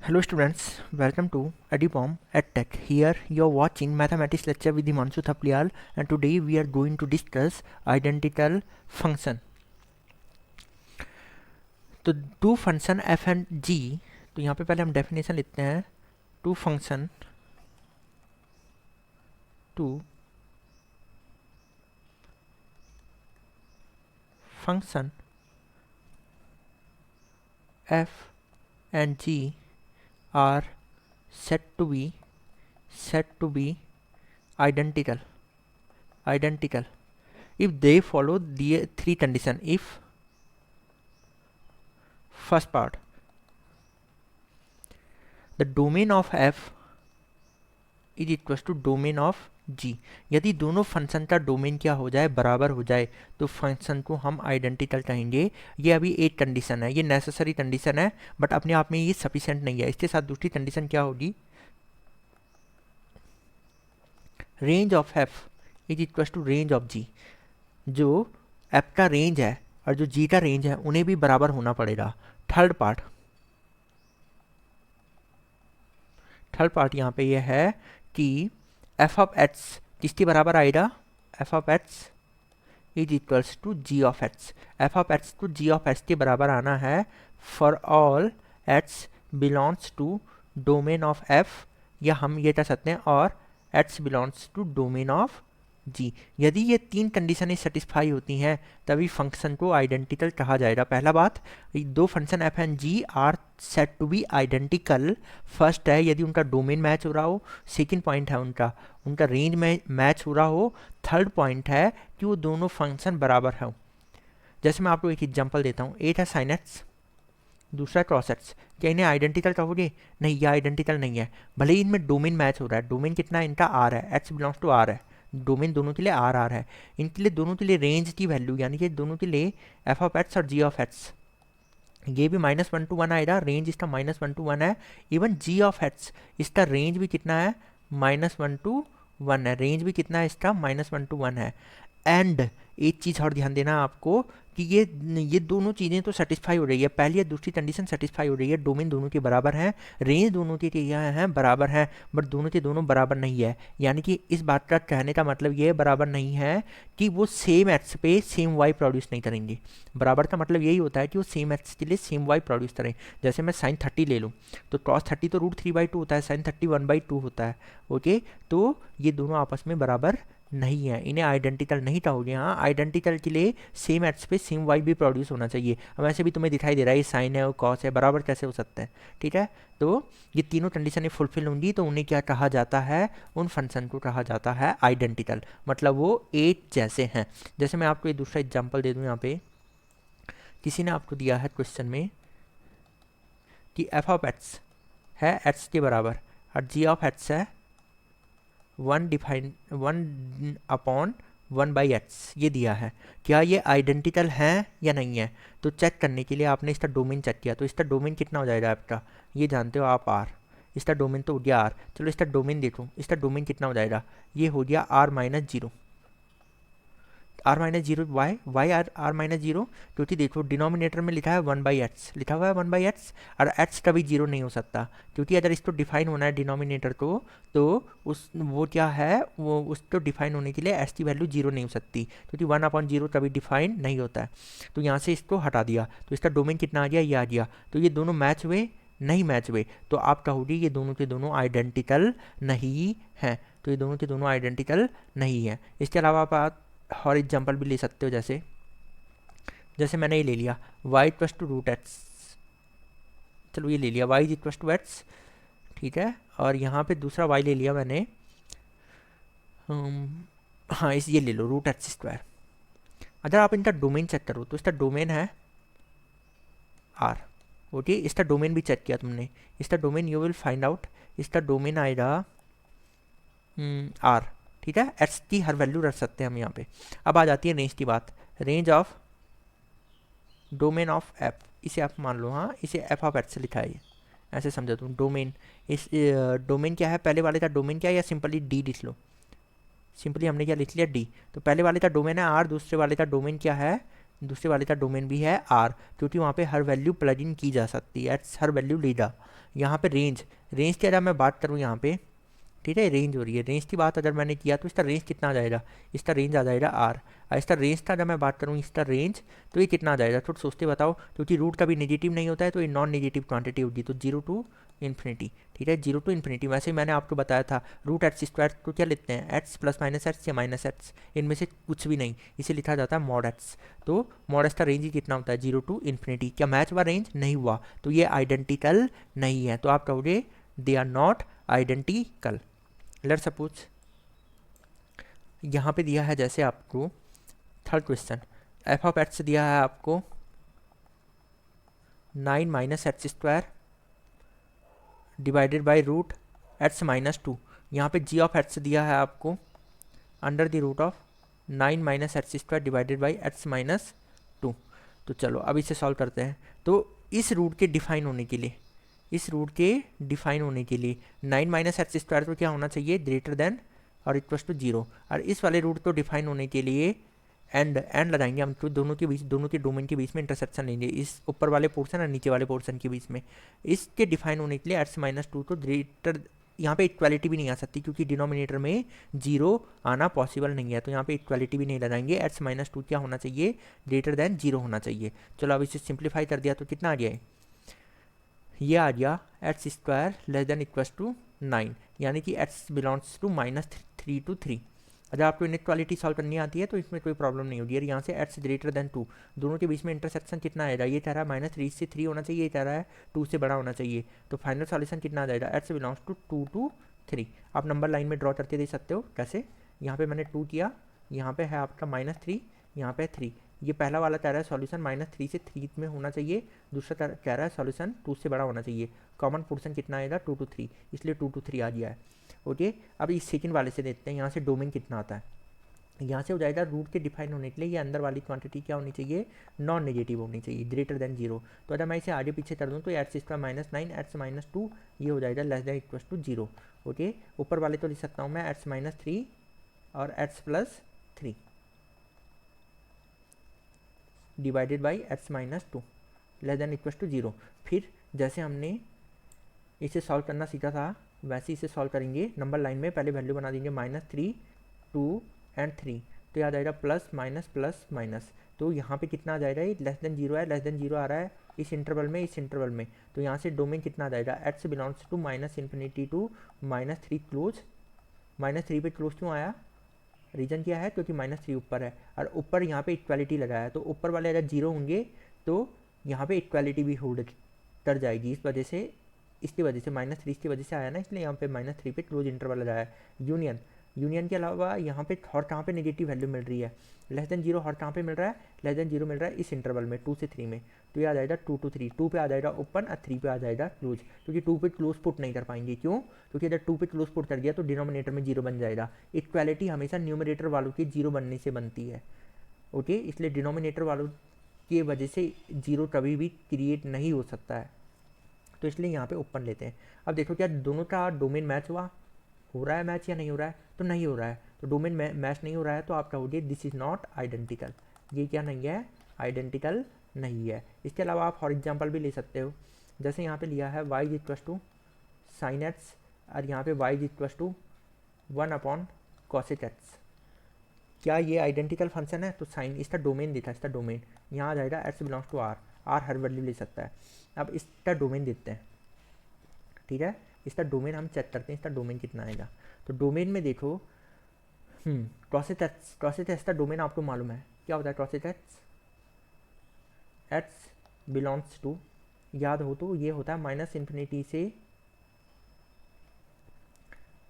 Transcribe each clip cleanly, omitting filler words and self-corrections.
Hello students, welcome to Edipom EdTech. Here you are watching mathematics lecture with Himanshu Thapliyal, and today we are going to discuss identical function. तो two function f and g, तो यहाँ पे पहले हम definition लिखते हैं. Two function f and g are said to be identical if they follow the three condition. If first part, the domain of f is equals to domain of g, यदि दोनों function का domain क्या हो जाए, बराबर हो जाए, तो फंक्शन को हम आइडेंटिकल कहेंगे. ये अभी एक कंडीशन है, ये नेसेसरी कंडीशन है, बट अपने आप में ये सफिशिएंट नहीं है. इसके साथ दूसरी कंडीशन क्या होगी, range of f is equals to range of g. जो f का रेंज है और जो g का रेंज है उन्हें भी बराबर होना पड़ेगा. थर्ड पार्ट यहाँ पे ये है कि f ऑफ x किसके बराबर आएगा, f of x is equals to g of x. f of x को g ऑफ x के बराबर आना है for all x belongs to domain of f, या हम ये कह सकते हैं और x belongs to domain of g. यदि ये तीन कंडीशनें सेटिस्फाई होती हैं तभी फंक्शन को आइडेंटिकल कहा जाएगा. पहला बात, दो function f and g are set to be identical. First है यदि उनका डोमेन मैच हो रहा हो. सेकंड पॉइंट है उनका रेंज में मैच हो रहा हो. थर्ड पॉइंट है कि वो दोनों फंक्शन बराबर हो. जैसे मैं आपको एक एग्जांपल देता हूँ. एक है साइन एक्स, दूसरा कॉस एक्स. क्या इन्हें आइडेंटिकल कहोगे? नहीं, ये आइडेंटिकल नहीं है. भले ही इनमें डोमेन मैच हो रहा है. डोमेन कितना है इनका, आर है. एक्स बिलोंग्स टू आर है. डोमेन दोनों के लिए आर है. इनके लिए दोनों के लिए रेंज की वैल्यू, यानी कि दोनों के लिए एफ ऑफ एक्स और जी ऑफ एक्स, ये भी -1 to 1 आएगा. रेंज इसका -1 to 1 है. इवन जी ऑफ एक्स, इसका रेंज भी कितना है, -1 to 1 है. रेंज भी कितना है इसका, -1 to 1 है. एंड एक चीज़ और ध्यान देना आपको कि ये दोनों चीज़ें तो सेटिस्फाई हो रही है. पहली या दूसरी कंडीशन सेटिस्फाई हो रही है. डोमेन दोनों के बराबर हैं, रेंज दोनों के क्या हैं, बराबर हैं, बट दोनों के दोनों बराबर नहीं है. यानी कि इस बात का कहने का मतलब ये बराबर नहीं है कि वो सेम एक्स पे सेम वाई प्रोड्यूस नहीं करेंगे. बराबर का मतलब यही होता है कि वो सेम एक्स के लिए सेम वाई प्रोड्यूस करें. जैसे मैं साइन 30 ले लूँ तो कॉस 30 तो √3/2 होता है, साइन 30 1/2 होता है. ओके, तो ये दोनों आपस में बराबर नहीं है. इन्हें आइडेंटिकल नहीं कहोगे. हाँ, आइडेंटिकल के लिए सेम एक्स पे सेम वाई भी प्रोड्यूस होना चाहिए. अब ऐसे भी तुम्हें दिखाई दे रहा है ये साइन है और कॉस है, बराबर कैसे हो सकते हैं. ठीक है, तो ये तीनों कंडीशनें फुलफिल होंगी तो उन्हें क्या कहा जाता है, उन फंक्शन को कहा जाता है आइडेंटिकल. मतलब वो एक जैसे हैं. जैसे मैं आपको एक दूसरा एग्जाम्पल दे दूँ. यहाँ पे किसी ने आपको दिया है क्वेश्चन में कि एफ ऑफ एक्स है एक्स के बराबर और जी ऑफ एक्स है 1/1/x, ये दिया है. क्या ये आइडेंटिकल हैं या नहीं है? तो चेक करने के लिए आपने इसका डोमेन चेक किया. तो इसका डोमेन कितना हो जाएगा आपका, ये जानते हो आप, आर. इसका डोमेन तो हो गया आर. चलो इसका डोमेन देखो. इसका डोमेन कितना हो जाएगा, ये हो गया r-0. r-0 वाई r-0, क्योंकि देखो डिनोमिनेटर में लिखा है 1/x, लिखा हुआ है 1/x, और x कभी 0 नहीं हो सकता. क्योंकि अगर इसको डिफाइन होना है डिनोमिनेटर को, तो वो क्या है, वो उसको डिफाइन होने के लिए x की वैल्यू 0 नहीं हो सकती, क्योंकि 1/0 कभी डिफाइन नहीं होता है. तो यहाँ से इसको हटा दिया तो इसका डोमेन कितना आ गया, ये आ गया. तो ये दोनों मैच हुए, नहीं मैच हुए, तो आप कहोगे ये दोनों के दोनों आइडेंटिकल नहीं हैं. तो ये दोनों के दोनों आइडेंटिकल नहीं है. इसके अलावा आप और एग्जाम्पल भी ले सकते हो. जैसे मैंने ये ले लिया y = √x. चलो ये ले लिया y = x, ठीक है. और यहाँ पे दूसरा y ले लिया मैंने, हाँ ये ले लो √x². अगर आप इनका डोमेन चेक करो तो इसका डोमेन है r. ओके, इसका डोमेन भी चेक किया तुमने. इसका domain you will find out, इसका डोमेन आएगा r. ठीक है, एक्स की हर वैल्यू रख सकते हैं हम यहाँ पे. अब आ जाती है रेंज की बात. Range of domain of F, इसे आप मान लो, हाँ इसे एफ ऑफ एक्स से लिखा है, ऐसे समझो तुम. डोमेन, इस डोमेन क्या है, पहले वाले का डोमेन क्या है, या सिंपली डी लिख लो. सिंपली हमने क्या लिख लिया, डी. तो पहले वाले का डोमेन है आर, दूसरे वाले का डोमेन क्या है, दूसरे वाले का डोमेन भी है आर, क्योंकि वहाँ पे हर वैल्यू प्लग इन की जा सकती है, एट्स हर वैल्यू लीडा। यहाँ पे रेंज, रेंज की अगर मैं बात करूँ यहाँ पे, ठीक है, रेंज हो रही है, रेंज की बात अगर मैंने किया तो इसका रेंज कितना आ जाएगा, इसका रेंज आ जाएगा आर। और इसका रेंज का अगर मैं बात करूँ, इसका रेंज, तो ये कितना आ जाएगा, थोड़ा सोचते बताओ, क्योंकि रूट कभी नेगेटिव नहीं होता है तो ये नॉन नेगेटिव क्वांटिटी होगी, तो 0 टू इन्फिनिटी, ठीक है, 0 टू इन्फिनिटी। वैसे ही मैंने आपको बताया था रूट एट्स स्क्वायर को क्या लिखते हैं, एट्स प्लस माइनस एट्स या माइनस एट्स, इनमें से कुछ भी नहीं, इसे लिखा जाता है मॉड एट्स। तो मॉड एट्स का रेंज ही कितना होता है, 0 टू इन्फिनिटी। क्या मैच हुआ रेंज, नहीं हुआ, तो ये आइडेंटिकल नहीं है, तो आप कहोगे they are not identical. Let's suppose यहाँ पे दिया है जैसे आपको third question, f of x दिया है आपको 9 minus x square divided by root x minus 2। यहाँ पे जी ऑफ एक्स दिया है आपको under the root of 9 minus x square divided by x minus 2। तो चलो अब इसे सॉल्व करते हैं। तो इस रूट के डिफाइन होने के लिए, इस रूट के डिफाइन होने के लिए 9 माइनस एक्स स्क्वायर तो क्या होना चाहिए, ग्रेटर देन और इक्वल्स टू 0। और इस वाले रूट को डिफाइन होने के लिए एंड लगाएंगे हम, तो दोनों के बीच, दोनों के डोमेन के बीच में इंटरसेक्शन लेंगे, इस ऊपर वाले पोर्शन और नीचे वाले पोर्शन के बीच में। इसके डिफाइन होने के लिए एक्स माइनस 2 तो ग्रेटर, यहाँ पे इक्वालिटी भी नहीं आ सकती क्योंकि डिनोमिनेटर में 0 आना पॉसिबल नहीं है, तो यहाँ पे इक्वालिटी भी नहीं लगाएंगे। एक्स माइनस 2 क्या होना चाहिए, ग्रेटर देन 0 होना चाहिए। चलो अब इसे सिंप्लीफाई कर दिया तो कितना आ गया है, ये आ गया x square less than equals to 9, यानी कि एक्स बिलोंग्स टू -3 to 3। अगर आपको इनइक्वालिटी सॉल्व करनी आती है तो इसमें कोई प्रॉब्लम नहीं होगी। और यहाँ से एक्स ग्रेटर देन 2, दोनों के बीच में इंटरसेक्शन कितना आएगा, ये कह रहा है -3 से 3 होना चाहिए, ये कह रहा है 2 से बड़ा होना चाहिए, तो फाइनल सॉल्यूशन कितना आ जाएगा, एक्स बिलोंग्स टू 2 to 3। आप नंबर लाइन में ड्रॉ करके दे सकते हो, कैसे, यहाँ पे मैंने 2 किया, यहाँ पे है आपका -3, यहाँ पे 3। ये पहला वाला कह रहा है सॉल्यूशन -3 से 3 में होना चाहिए, दूसरा कह रहा है सॉल्यूशन 2 से बड़ा होना चाहिए। कॉमन पोर्शन कितना आएगा, 2 to 3, इसलिए 2 to 3 आ गया है। ओके, अब इस सेकंड वाले से देखते हैं, यहाँ से डोमेन कितना आता है। यहाँ से हो जाएगा रूट के डिफाइन होने के लिए ये अंदर वाली क्वांटिटी क्या होनी चाहिए, नॉन नेगेटिव होनी चाहिए, ग्रेटर देन 0। तो अगर मैं इसे आगे पीछे कर दूँ तो एक्स स्क्वायर -9 एक्स माइनस 2 ये हो जाएगा less than equal to 0। Okay, ऊपर वाले तो लिख सकता हूँ मैं एक्स माइनस 3 और x plus 3 divided by x minus 2 less than equal to 0। फिर जैसे हमने इसे सॉल्व करना सीखा था वैसे इसे सॉल्व करेंगे। नंबर लाइन में पहले वैल्यू बना देंगे -3 2 एंड 3, तो याद आएगा प्लस माइनस प्लस माइनस। तो यहाँ पे कितना आ जाएगा, ये लेस देन 0 है, लेस देन 0 आ रहा है इस इंटरवल में, इस इंटरवल में। तो यहाँ से डोमेन कितना आ जाएगा, x belongs to -∞ to -3 close. -3 पे क्लोज क्यों आया, रीजन क्या है, क्योंकि -3 ऊपर है और ऊपर यहाँ पे इक्वालिटी लगाया है, तो ऊपर वाले अगर 0 होंगे तो यहाँ पे इक्वालिटी भी होल्ड कर जाएगी। इस वजह से, इसकी वजह से -3 की वजह से आया ना, इसलिए यहाँ पे -3 पे क्लोज इंटरवल लगाया है। यूनियन, यूनियन के अलावा यहाँ पे और कहाँ पे नेगेटिव वैल्यू मिल रही है, लेस देन 0 और कहाँ पे मिल रहा है, लेस देन 0 मिल रहा है इस इंटरवल में 2 से 3 में। तो ये आ जाएगा 2 to 3, 2 पे आ जाएगा ओपन और 3 पे आ जाएगा क्लोज, क्योंकि 2 पे क्लोज पुट नहीं कर पाएंगे। क्यों, क्योंकि अगर 2 पे क्लोज पुट कर दिया तो डिनोमिनेटर में 0 बन जाएगा। इक्वालिटी हमेशा न्यूमरेटर वालों के 0 बनने से बनती है। ओके, इसलिए डिनोमिनेटर वालों की वजह से 0 कभी भी क्रिएट नहीं हो सकता है, तो इसलिए यहाँ पे ओपन लेते हैं। अब देखो क्या दोनों का डोमेन मैच हुआ, हो रहा है मैच या नहीं हो रहा है, तो नहीं हो रहा है, तो डोमेन मैच नहीं हो रहा है, तो आप कहोगे दिस इज़ नॉट आइडेंटिकल, ये क्या नहीं है, आइडेंटिकल नहीं है। इसके अलावा आप फॉर एग्जांपल भी ले सकते हो, जैसे यहाँ पे लिया है y equals to sine x और यहाँ पे y equals to 1/cos x। क्या ये आइडेंटिकल फंक्शन है, तो साइन, इसका डोमेन देता है, इसका डोमेन यहाँ आ जाएगा x belongs to R, R हर वैल्यू ले सकता है। अब इसका डोमेन देते हैं, ठीक है, इसका डोमेन हम चेक करते हैं, इसका डोमेन कितना आएगा। तो डोमेन में देखो कॉसेट एक्स का डोमेन आपको मालूम है क्या होता है, cosec x, x belongs to, याद हो तो ये होता है -∞ से,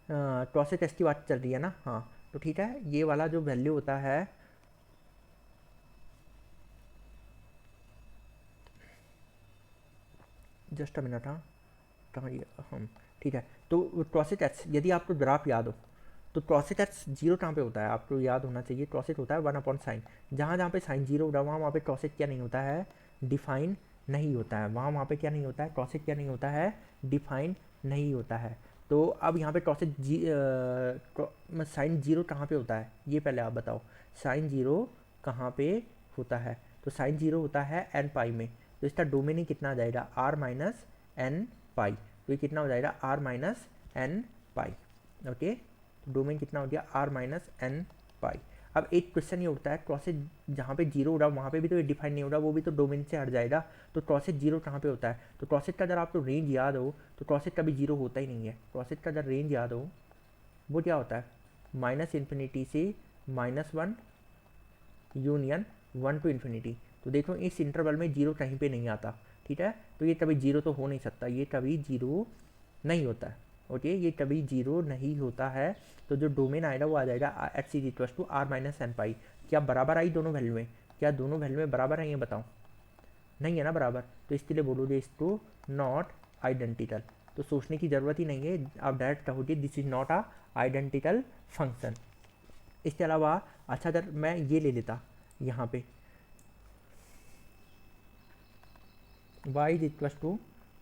कॉसेट एक्स की बात चल रही है ना, हाँ, तो ठीक है, ये वाला जो वैल्यू होता है, जस्ट अ मिनट, हाँ कहाँ ये, हम ठीक है। तो कॉसेट एक्स, यदि आपको ग्राफ याद हो तो कॉसेट एक्स 0 कहाँ पे होता है, आपको याद होना चाहिए, कॉसेट होता है 1/sin। जहाँ जहाँ पे साइन 0 होगा वहाँ पे कॉसेट क्या नहीं होता है, डिफाइन नहीं होता है, वहाँ पे क्या नहीं होता है, कॉसेट क्या नहीं होता है, डिफाइन नहीं होता है। तो अब यहाँ पे कॉसेट साइन 0 कहाँ पे होता है, ये पहले आप बताओ, साइन 0 कहाँ पे होता है। तो साइन जीरो होता है एन पाई में, तो इसका डोमेन ही कितना आ जाएगा आर माइनस एन पाई, तो ये कितना हो जाएगा R minus n pi. Okay, domain कितना हो गया आर माइनस एन पाई। अब एक क्वेश्चन ये उठता है क्रॉसेज जहाँ पे जीरो हो रहा है वहाँ पे भी तो ये डिफाइन नहीं हो रहा, वो भी तो डोमेन से हट जाएगा, तो क्रॉसेज जीरो कहाँ पे होता है, तो क्रॉसेज का अगर आपको रेंज याद हो तो क्रॉसेज कभी जीरो होता ही नहीं है, क्रॉसेज का अगर रेंज याद हो वो क्या होता है माइनस इन्फिनिटी से minus one union one to infinity. तो देखो इस इंटरवल में जीरो कहीं पे नहीं आता, ठीक है, तो ये कभी जीरो तो हो नहीं सकता, ये कभी जीरो नहीं होता है। ओके, ये कभी जीरो नहीं होता है, तो जो डोमेन आएगा वो आ जाएगा x is equal to R minus n pi. क्या बराबर आई दोनों वैल्यू में, क्या दोनों वैल्यू में बराबर है ये बताओ, नहीं है ना बराबर, तो इसके लिए बोलोगे इसको नॉट आइडेंटिकल, तो सोचने की ज़रूरत ही नहीं है, आप डायरेक्ट कहोगे this is not a identical function. इसके अलावा अच्छा अगर मैं ये ले लेता यहाँ पे y is equal to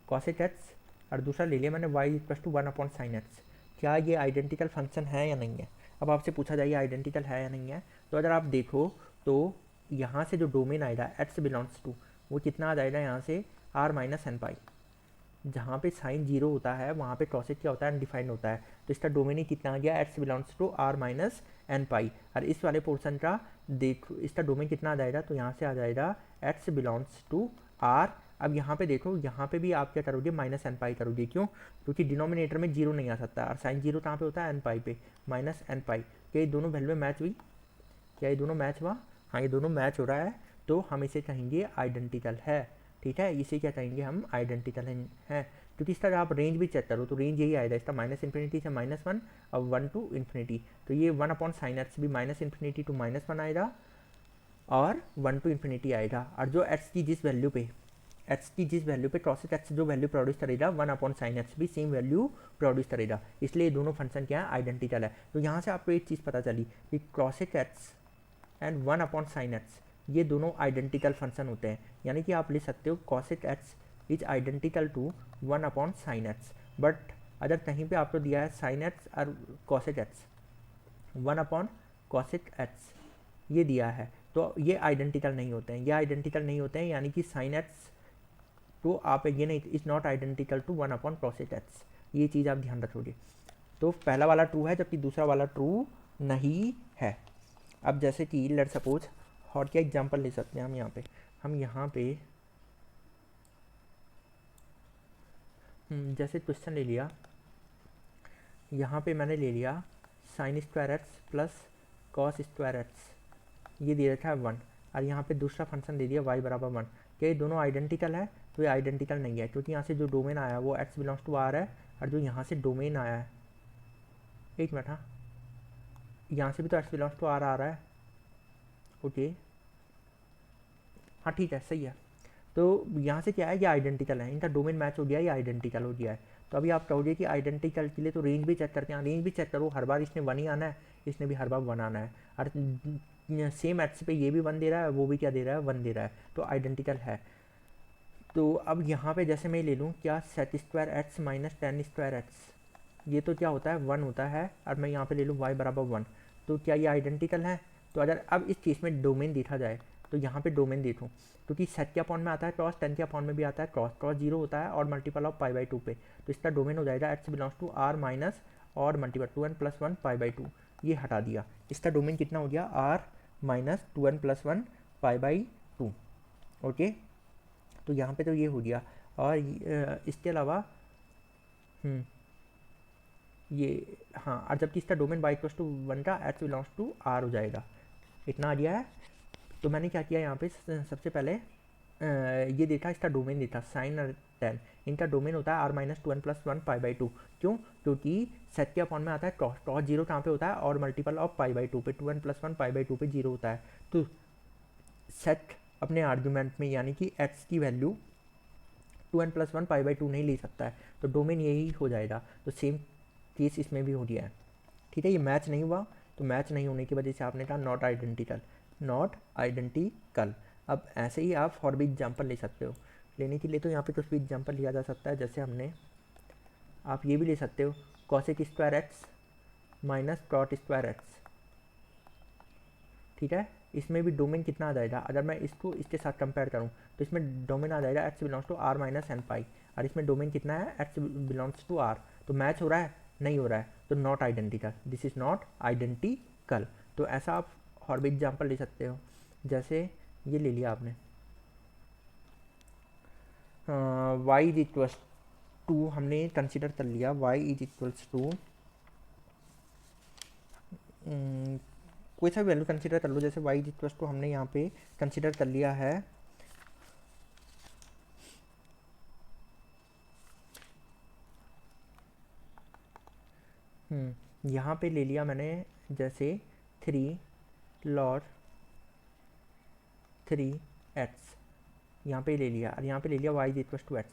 cosec x और दूसरा ले लिया मैंने y is equal to one upon sine x, क्या ये आइडेंटिकल फंक्शन है या नहीं है। अब आपसे पूछा जाए आइडेंटिकल है या नहीं है, तो अगर आप देखो तो यहाँ से जो डोमेन आएगा एक्स बिलोंग्स टू वो कितना आ जाएगा यहाँ से आर माइनस एन पाई, जहाँ पे साइन जीरो होता है वहाँ पे कॉसेट क्या होता है अनडिफाइंड होता है, तो इसका डोमेन ही कितना आ गया x belongs to R minus n pi. और इस वाले पोर्सन का देखो इसका डोमेन कितना आ जाएगा, तो यहाँ से आ जाएगा एक्स बिलोंग्स टू आर। अब यहाँ पे देखो यहाँ पे भी आप क्या करोगे माइनस एन पाई करोगे, क्यों, क्योंकि डिनोमिनेटर में जीरो नहीं आ सकता और साइन जीरो कहाँ पे होता है एन पाई पे, माइनस एन पाई। क्या ये दोनों वैल्यू में मैच हुई, क्या ये दोनों मैच हुआ, हाँ ये दोनों मैच हो रहा है, तो हम इसे कहेंगे आइडेंटिकल है, ठीक है, इसे क्या कहेंगे हम आइडेंटिकल है, क्योंकि इसका आप रेंज भी चेक करो तो रेंज यही आएगा इसका माइनस इन्फिनिटी से माइनस वन और वन टू इन्फिनिटी, तो ये वन अपॉन साइन एक्स भी minus infinity to minus one आएगा और वन टू इन्फिनिटी आएगा, और जो एक्स की जिस वैल्यू पे कॉसेट एक्स जो वैल्यू प्रोड्यूस करेगा वन अपॉन साइन एक्स भी सेम वैल्यू प्रोड्यूस करेगा, इसलिए दोनों फंक्शन क्या है आइडेंटिकल है। तो यहाँ से आपको एक चीज़ पता चली कि कॉसेट x and one upon sine x ये दोनों आइडेंटिकल फंक्शन होते हैं, यानी कि आप ले सकते हो cosec x is identical to one upon sine x, but अगर कहीं पे आपको दिया है साइन एक्स और cosec x one upon cosec x ये दिया है, तो ये आइडेंटिकल नहीं होते हैं, ये आइडेंटिकल नहीं होते हैं, यानी कि साइन एक्स तो आप ये नहीं is not identical to one upon cosec x, ये चीज़ आप ध्यान रखोगे। तो पहला वाला ट्रू है जबकि दूसरा वाला ट्रू नहीं है। अब जैसे कि लेट सपोज और क्या एग्जांपल ले सकते हैं हम यहाँ पे जैसे क्वेश्चन ले लिया, यहाँ पे मैंने ले लिया sine square x plus cos square x, ये दे रखा है वन, और यहाँ पे दूसरा फंक्शन दे दिया y बराबर वन, क्या ये दोनों आइडेंटिकल है, तो ये आइडेंटिकल नहीं है, क्योंकि यहाँ से जो डोमेन आया वो x बिलोंग्स टू r है, और जो यहाँ से डोमेन आया है एक मिनट, हाँ यहाँ से भी तो x बिलोंग्स टू r आ रहा है, ओके हाँ ठीक है सही है, तो यहाँ से क्या है ये आइडेंटिकल है, इनका डोमेन मैच हो गया, ये आइडेंटिकल हो गया है। तो अभी आप कहोगे कि आइडेंटिकल के लिए तो रेंज भी चेक करते हैं, रेंज भी चेक करो, हर बार इसने वन ही आना है, इसने भी हर बार वन आना है, और सेम एक्स पे ये भी वन दे रहा है वो भी क्या दे रहा है वन दे रहा है, तो आइडेंटिकल है। तो अब यहाँ पे जैसे मैं ले लूँ क्या set square x minus ten square x, ये तो क्या होता है वन होता है, और मैं यहाँ पे ले लूँ y बराबर वन, तो क्या ये आइडेंटिकल है। तो अगर अब इस केस में डोमेन देखा जाए तो यहाँ पे डोमेन देखूँ, क्योंकि सेट के अपॉन में आता है क्रॉस, टेन के अपॉन में भी आता है क्रॉस, क्रॉस जीरो होता है और multiple of pi by two पे, तो इसका डोमेन हो जाएगा x belongs to R minus और multiple two n plus one pi by two, ये हटा दिया, इसका डोमेन कितना हो गया R minus two n plus one pi by two. Okay, तो यहाँ पे तो ये हो गया, और इसके अलावा ये हाँ, और जबकि इसका domain y equals to one का एक्स बिलोंग्स टू आर हो जाएगा, इतना आ गया है। तो मैंने क्या किया यहाँ पे सबसे पहले ये देखा, इसका डोमेन देखा साइन और टेन, इनका डोमेन होता है R minus two n plus one pi by two, क्यों, क्योंकि सेट के अपॉन में आता है क्रॉस, क्रॉस जीरो कहाँ पे होता है और multiple of pi by two पे, two n plus one pi by two पे जीरो होता है, तो सेट अपने आर्ग्यूमेंट में यानी कि एक्स की value two n plus one pi by two नहीं ले सकता है, तो डोमेन यही हो जाएगा, तो सेम केस इसमें भी हो गया है, ठीक है। ये मैच नहीं हुआ, तो मैच नहीं होने की वजह से आपने कहा नॉट आइडेंटिकल, नॉट आइडेंटिकल। अब ऐसे ही आप और भी एग्जाम्पल ले सकते हो, लेने के लिए तो यहाँ पे कुछ भी एग्जाम्पल लिया जा सकता है, जैसे हमने आप ये भी ले सकते हो cosec square x minus cot square x, ठीक है, इसमें भी डोमेन कितना आ जाएगा, अगर मैं इसको इसके साथ कंपेयर करूँ तो इसमें डोमेन आ जाएगा x belongs to r minus n pi, और इसमें डोमेन कितना है x बिलोंग्स टू r। तो मैच हो रहा है, नहीं हो रहा है, तो not identical, this is not identical. तो ऐसा आप और भी एग्जाम्पल ले सकते हो, जैसे ये ले लिया आपने y इज इक्वल्स टू, हमने कंसिडर कर लिया y इज इक्वल्स टू कोई सा वैल्यू कंसिडर कर लो, जैसे y इज इक्वल्स टू हमने यहाँ पे कंसिडर कर लिया है यहाँ पे ले लिया मैंने जैसे 3 लॉट 3x, यहाँ पे ले लिया, और यहाँ पे ले लिया y is equals to x।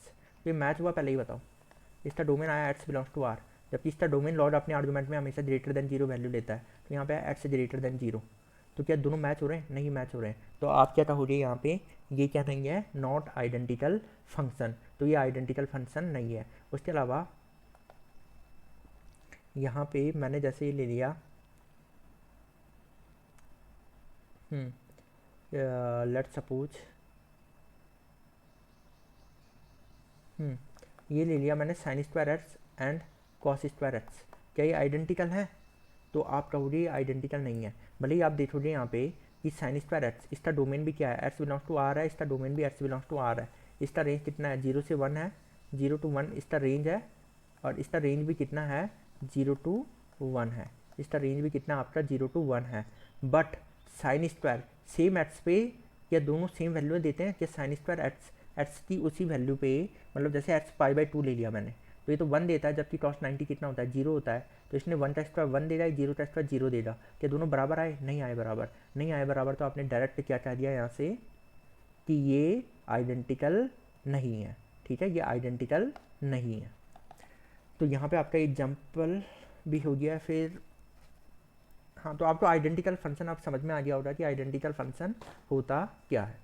ये मैच हुआ, पहले ही बताओ। इसका डोमेन आया x बिलोंग्स टू r, जबकि इसका डोमेन लॉर्ड अपने आर्गुमेंट में हमेशा ग्रेटर देन 0 वैल्यू लेता है, तो यहाँ पे x ग्रेटर देन 0। तो क्या दोनों मैच हो रहे हैं? नहीं मैच हो रहे हैं। तो आप क्या कहोगे यहाँ पे, ये क्या नहीं है, नॉट आइडेंटिकल फंक्शन। तो ये आइडेंटिकल फंक्शन नहीं है। उसके अलावा यहाँ पे मैंने जैसे ये ले लिया लेट सपोज ये ले लिया मैंने sine square x and cos square x. क्या ये आइडेंटिकल है? तो आप कहोगे ये आइडेंटिकल नहीं है। भले ही आप देखोगे यहाँ पे कि साइन स्क्वायर एक्स, इसका डोमेन भी क्या है, एक्स बिलोंग्स टू आर है, इसका डोमेन भी एक्स बिलोंग्स टू आर है। इसका रेंज कितना है, 0 से 1 है, 0 to 1 इसका रेंज है, और इसका रेंज भी कितना है, 0 to 1 है। इसका रेंज भी कितना आपका 0 to 1 है। But sine square same x पे क्या दोनों सेम वैल्यू देते हैं? कि साइन स्क्वायर एक्स की उसी वैल्यू पे, मतलब जैसे एक्स पाई बाई 2 ले लिया मैंने, तो ये तो 1 देता है, जबकि कॉस 90 कितना होता है, 0 होता है। तो इसने 1 का स्क्वायर 1 देगा, 0 का स्क्वायर 0 देगा। क्या दोनों बराबर आए? नहीं आए बराबर। नहीं आए बराबर, तो आपने डायरेक्ट क्या कह दिया यहाँ से कि ये आइडेंटिकल नहीं है। ठीक है, ये आइडेंटिकल नहीं है। तो यहाँ पे आपका एग्जाम्पल भी हो गया। फिर हाँ, तो आपको आइडेंटिकल फंक्शन आप समझ में आ गया होगा कि आइडेंटिकल फंक्शन होता क्या है।